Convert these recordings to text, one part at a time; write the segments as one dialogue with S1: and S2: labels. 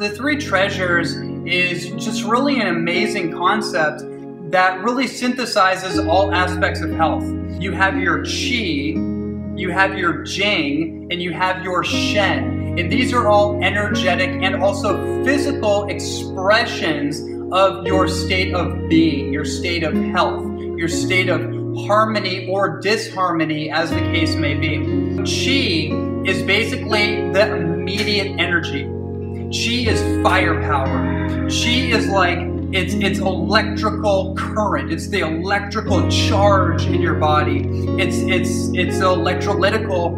S1: The three treasures is just really an amazing concept that really synthesizes all aspects of health. You have your Qi, you have your Jing, and you have your Shen. And these are all energetic and also physical expressions of your state of being, your state of health, your state of harmony or disharmony, as the case may be. Qi is basically the immediate energy. Qi is firepower. Qi is like, it's electrical current. It's the electrical charge in your body. It's electrolytical,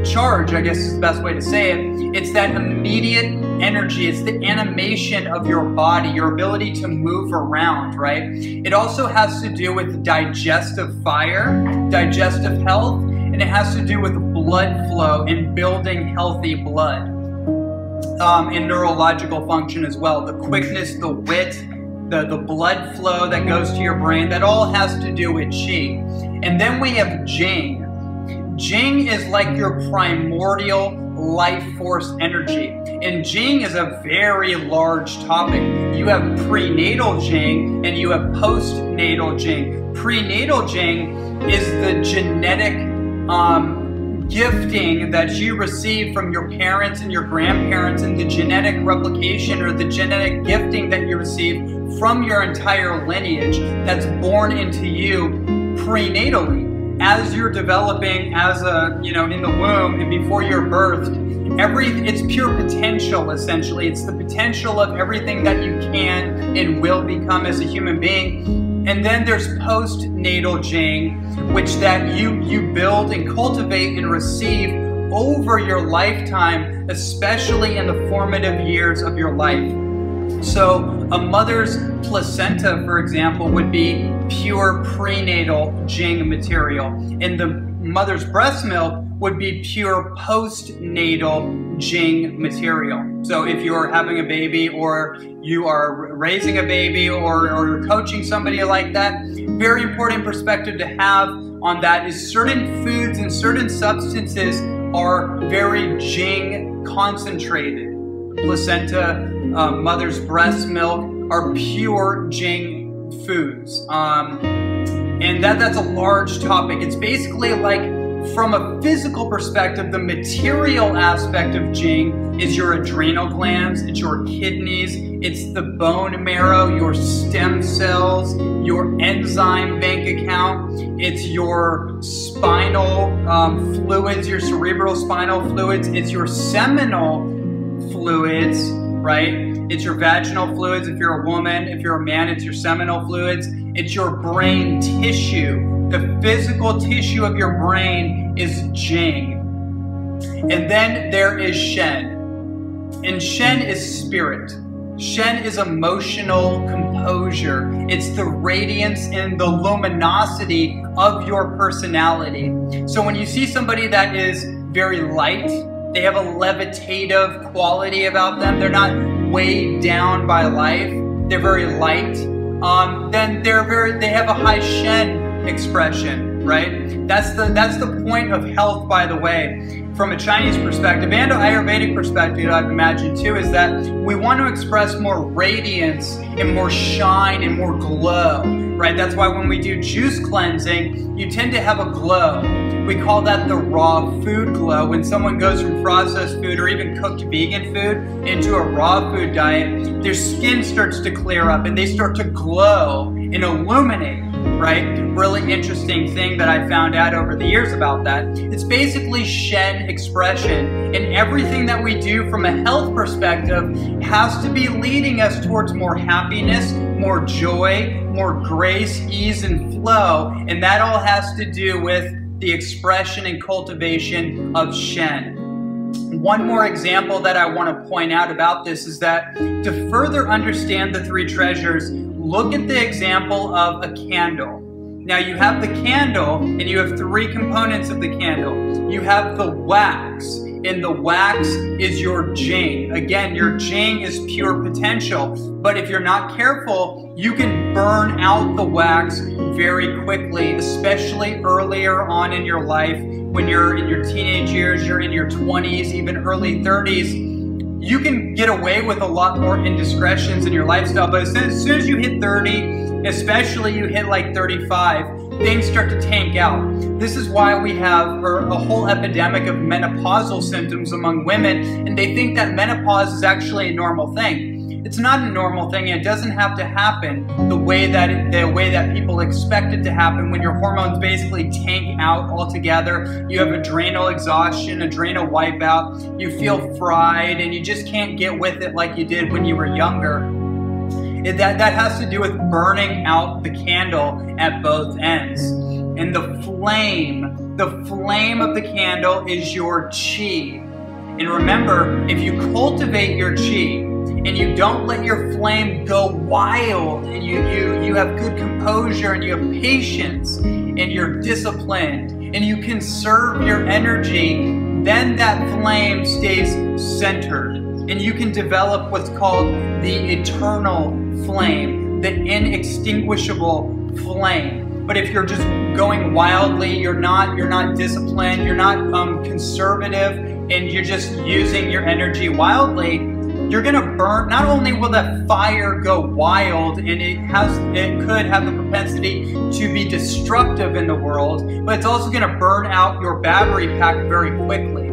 S1: charge, I guess is the best way to say it. It's that immediate energy. It's the animation of your body, your ability to move around, right? It also has to do with digestive fire, digestive health, and it has to do with blood flow and building healthy blood. And neurological function as well. The quickness, the wit, the blood flow that goes to your brain, that all has to do with Qi. And then we have Jing. Jing is like your primordial life force energy. And Jing is a very large topic. You have prenatal Jing and you have postnatal Jing. Prenatal Jing is the genetic gifting that you receive from your parents and your grandparents, and the genetic replication or the genetic gifting that you receive from your entire lineage that's born into you prenatally. As you're developing as a, in the womb and before you're birthed, it's pure potential essentially. It's the potential of everything that you can and will become as a human being. And then there's postnatal Jing, which that you build and cultivate and receive over your lifetime, especially in the formative years of your life. So a mother's placenta, for example, would be pure prenatal Jing material. And the mother's breast milk would be pure postnatal Jing material. So if you're having a baby or you are raising a baby or you're coaching somebody like that, very important perspective to have on that is certain foods and certain substances are very Jing concentrated. Placenta, mother's breast milk are pure Jing foods. And that's a large topic. It's basically like, from a physical perspective, the material aspect of Jing is your adrenal glands, it's your kidneys, it's the bone marrow, your stem cells, your enzyme bank account, it's your spinal fluids, your cerebral spinal fluids, it's your seminal fluids, right? It's your vaginal fluids if you're a woman, if you're a man, it's your seminal fluids, it's your brain tissue. The physical tissue of your brain is Jing. And then there is Shen. And Shen is spirit. Shen is emotional composure. It's the radiance and the luminosity of your personality. So when you see somebody that is very light, they have a levitative quality about them, they're not weighed down by life, they're very light, then they have a high Shen expression, right? That's the point of health, by the way, from a Chinese perspective and an Ayurvedic perspective, I'd imagine too, is that we want to express more radiance and more shine and more glow, right? That's why when we do juice cleansing, you tend to have a glow. We call that the raw food glow. When someone goes from processed food or even cooked vegan food into a raw food diet, their skin starts to clear up and they start to glow and illuminate, right? Really interesting thing that I found out over the years about that. It's basically Shen expression, and everything that we do from a health perspective has to be leading us towards more happiness, more joy, more grace, ease, and flow, and that all has to do with the expression and cultivation of Shen. One more example that I want to point out about this is that to further understand the three treasures, look at the example of a candle. Now you have the candle and you have three components of the candle. You have the wax, and the wax is your Jing. Again, your Jing is pure potential, but if you're not careful, you can burn out the wax very quickly, especially earlier on in your life. When you're in your teenage years, you're in your 20s, even early 30s, you can get away with a lot more indiscretions in your lifestyle, but as soon as you hit 30, especially you hit like 35, things start to tank out. This is why we have a whole epidemic of menopausal symptoms among women, and they think that menopause is actually a normal thing. It's not a normal thing, and it doesn't have to happen the way that people expect it to happen, when your hormones basically tank out altogether. You have adrenal exhaustion, adrenal wipeout, you feel fried, and you just can't get with it like you did when you were younger. That has to do with burning out the candle at both ends. And the flame of the candle is your chi. And remember, if you cultivate your chi, and you don't let your flame go wild, and you have good composure, and you have patience, and you're disciplined, and you conserve your energy, then that flame stays centered. And you can develop what's called the eternal flame, the inextinguishable flame. But if you're just going wildly, you're not disciplined, you're not conservative, and you're just using your energy wildly, you're gonna burn. Not only will that fire go wild, and it could have the propensity to be destructive in the world, but it's also gonna burn out your battery pack very quickly.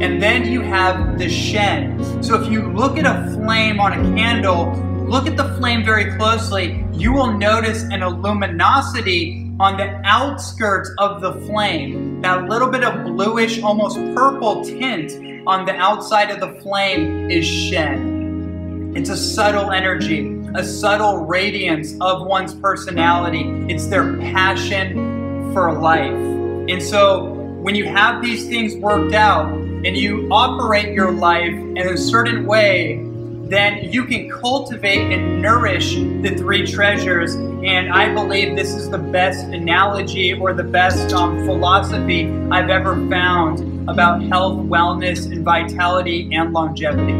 S1: And then you have the Shen. So if you look at a flame on a candle, look at the flame very closely, you will notice an luminosity on the outskirts of the flame. That little bit of bluish, almost purple tint on the outside of the flame is Shen. It's a subtle energy, a subtle radiance of one's personality. It's their passion for life. And so when you have these things worked out and you operate your life in a certain way, then you can cultivate and nourish the three treasures. And I believe this is the best analogy or the best philosophy I've ever found about health, wellness, and vitality and longevity.